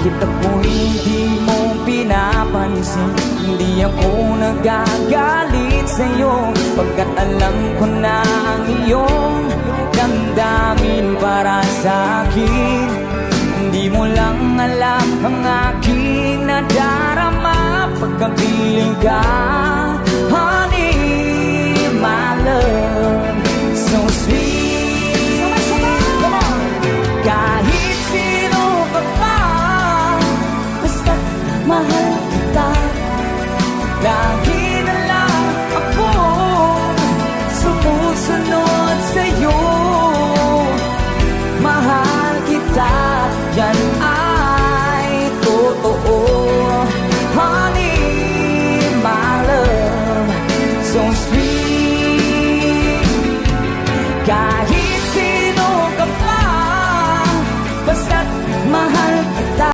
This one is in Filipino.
Kahit ako'y hindi mo pinapansin, hindi ako nagagalit sa'yo, pagkat alam ko na ang iyong damdamin para sa'kin. Hindi mo lang alam ang aking nadarama pagkapiling ka, honey, my love.